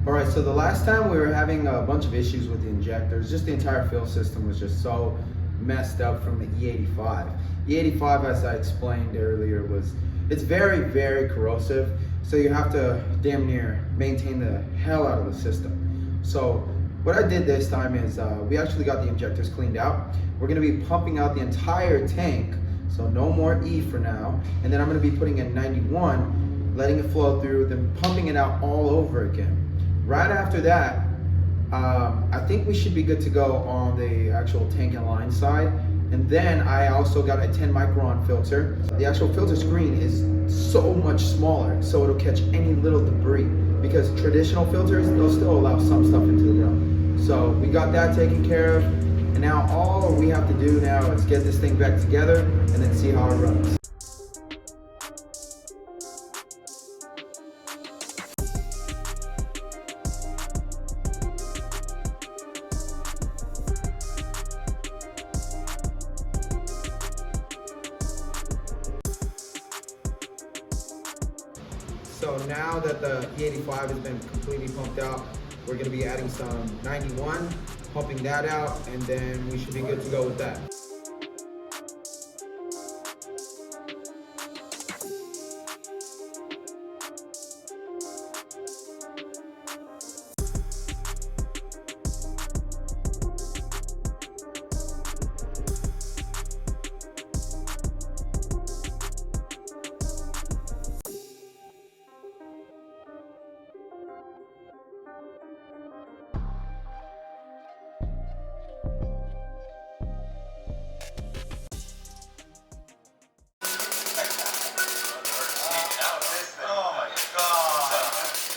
All right, so the last time we were having a bunch of issues with the injectors. Just the entire fuel system was just so messed up from the E85. E85, as I explained earlier, it's very, very corrosive. So you have to damn near maintain the hell out of the system. So what I did this time is we actually got the injectors cleaned out. We're gonna be pumping out the entire tank, so no more E for now. And then I'm gonna be putting in 91, letting it flow through, then pumping it out all over again. Right after that, I think we should be good to go on the actual tank and line side. And then I also got a 10 micron filter. The actual filter screen is so much smaller, so it'll catch any little debris. Because traditional filters, they'll still allow some stuff into the room. So we got that taken care of. And now all we have to do now is get this thing back together and then see how it runs. So now that the E85 has been completely pumped out, we're going to be adding some 91, pumping that out, and then we should be good to go with that.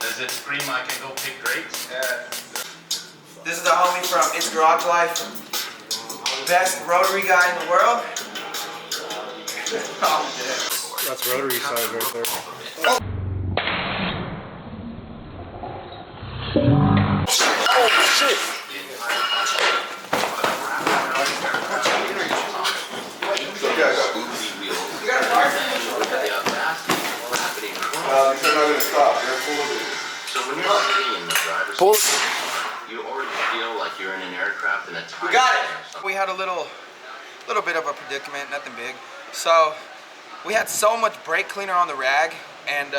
Does it scream I can go pick grapes? Yeah. This is the homie from It's Garage Life. Best rotary guy in the world. Oh, That's rotary side right there. oh shit! You got a partner? They're not going to stop. They're full of it. So when you're sitting in the driver's seat, you already feel like you're in an aircraft in a time. We got it. We had a little bit of a predicament, nothing big. So we had so much brake cleaner on the rag, and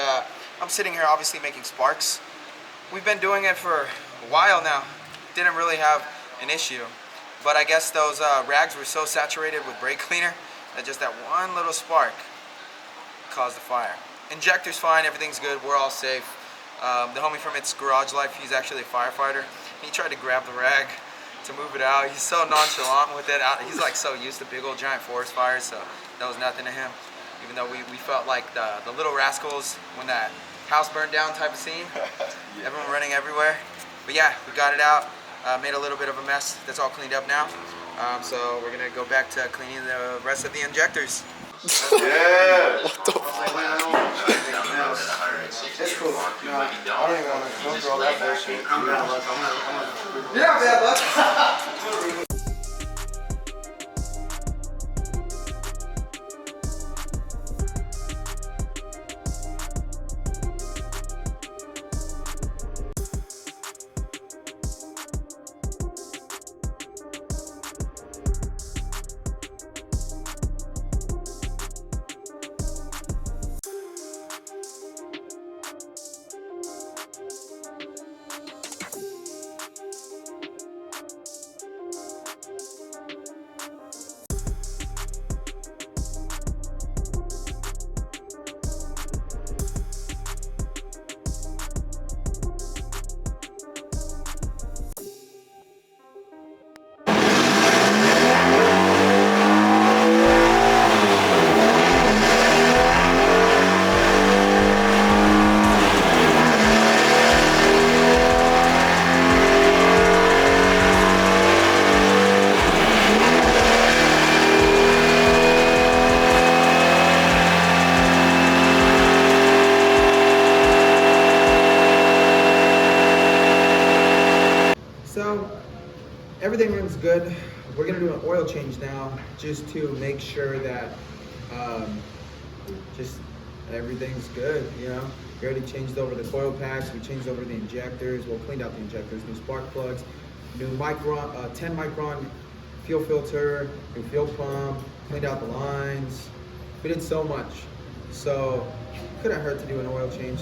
I'm sitting here obviously making sparks. We've been doing it for a while now. Didn't really have an issue, but I guess those rags were so saturated with brake cleaner that just that one little spark caused the fire. Injector's fine, everything's good, we're all safe. The homie from It's Garage Life, he's actually a firefighter. He tried to grab the rag to move it out. He's so nonchalant with it. He's like so used to big old giant forest fires, so that was nothing to him. Even though we felt like the little rascals when that house burned down type of scene. Yeah. Everyone running everywhere. But yeah, we got it out. Made a little bit of a mess. That's all cleaned up now. So we're gonna go back to cleaning the rest of the injectors. Yeah! What the fuck? It's cool. No, I don't even want to go through all that bullshit. I'm bad luck. You're not bad luck. Everything runs good. We're gonna do an oil change now, just to make sure that just everything's good, you know. We already changed over the coil packs, we changed over the injectors, well, cleaned out the injectors, new spark plugs, new 10 micron fuel filter, new fuel pump, cleaned out the lines. We did so much. So, couldn't hurt to do an oil change.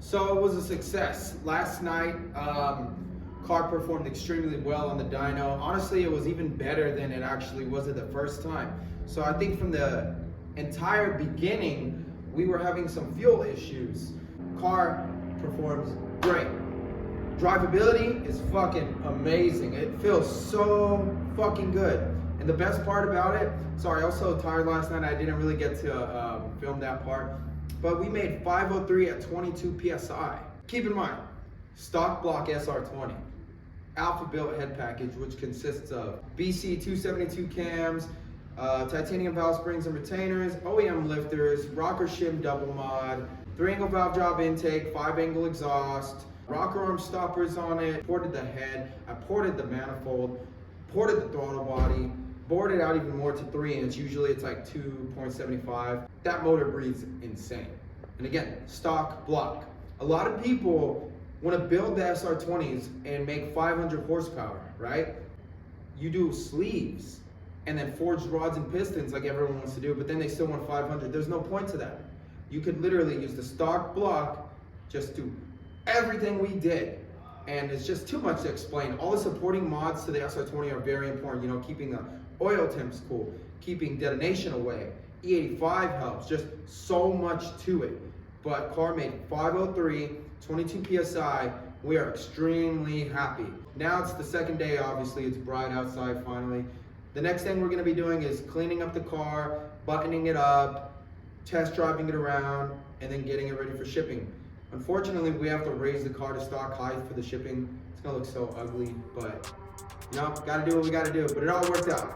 So it was a success. Last night, car performed extremely well on the dyno. Honestly, it was even better than it actually was at the first time. So I think from the entire beginning, we were having some fuel issues. Car performs great. Drivability is fucking amazing. It feels so fucking good. And the best part about it, sorry, I was so tired last night, I didn't really get to film that part. But we made 503 at 22 PSI. Keep in mind, stock block SR20, alpha built head package, which consists of BC 272 cams, titanium valve springs and retainers, OEM lifters, rocker shim double mod, 3-angle valve job intake, 5-angle exhaust, rocker arm stoppers on it, ported the head, I ported the manifold, ported the throttle body, bored it out even more to 3-inch. Usually it's like 2.75. That motor breathes insane. And again, stock block. A lot of people want to build the SR20s and make 500 horsepower, right? You do sleeves and then forged rods and pistons like everyone wants to do, but then they still want 500. There's no point to that. You could literally use the stock block, just do everything we did. And it's just too much to explain. All the supporting mods to the SR20 are very important. You know, keeping the oil temps cool, keeping detonation away. E85 helps, just so much to it. But car made 503, 22 PSI. We are extremely happy. Now it's the second day, obviously, it's bright outside finally. The next thing we're gonna be doing is cleaning up the car, buttoning it up, test driving it around, and then getting it ready for shipping. Unfortunately, we have to raise the car to stock height for the shipping. It's gonna look so ugly, but you know, gotta do what we gotta do, but it all worked out.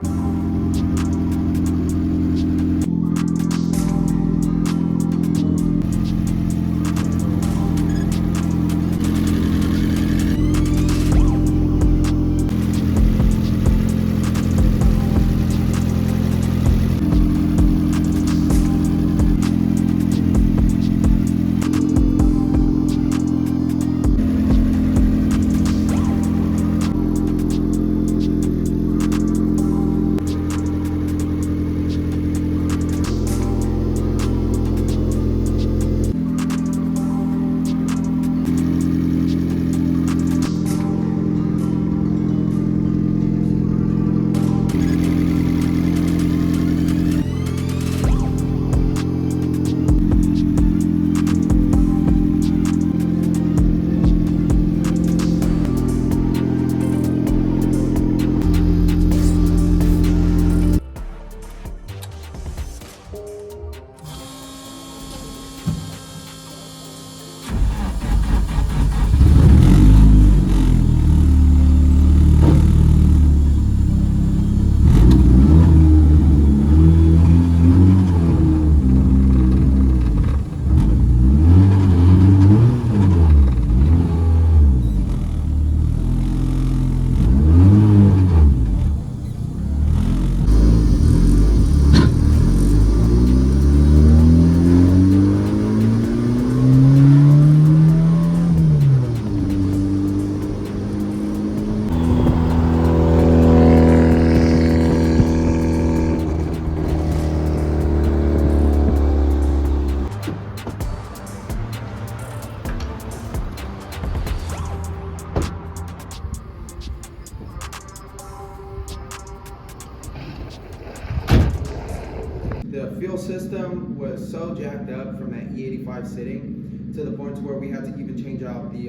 system was so jacked up from that E85 sitting to the point where we had to even change out the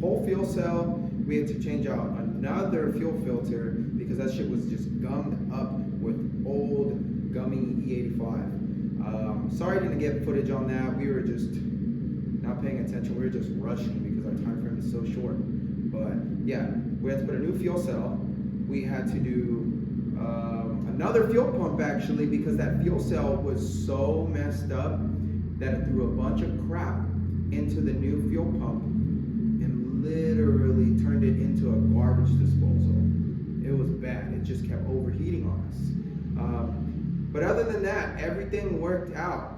whole fuel cell. We had to change out another fuel filter because that shit was just gummed up with old gummy E85. Sorry I didn't get footage on that. We were just not paying attention. We were just rushing because our time frame is so short. But yeah, we had to put a new fuel cell. We had to do another fuel pump actually because that fuel cell was so messed up that it threw a bunch of crap into the new fuel pump and literally turned it into a garbage disposal. It was bad. It just kept overheating on us. But other than that, everything worked out.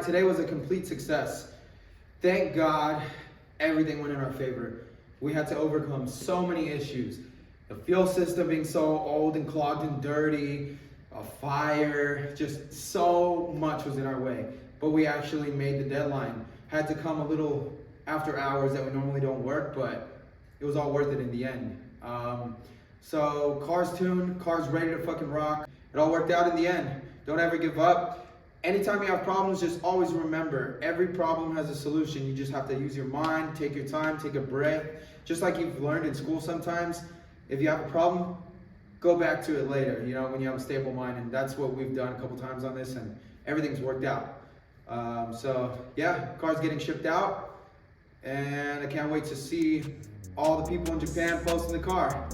Today was a complete success. Thank God everything went in our favor. We had to overcome so many issues. The fuel system being so old and clogged and dirty, a fire, just so much was in our way. But we actually made the deadline. Had to come a little after hours that we normally don't work, but it was all worth it in the end. So car's tuned, car's ready to fucking rock. It all worked out in the end. Don't ever give up. Anytime you have problems, just always remember, every problem has a solution. You just have to use your mind, take your time, take a breath. Just like you've learned in school sometimes, if you have a problem, go back to it later, you know, when you have a stable mind. And that's what we've done a couple times on this, and everything's worked out. So yeah, car's getting shipped out, and I can't wait to see all the people in Japan posting the car.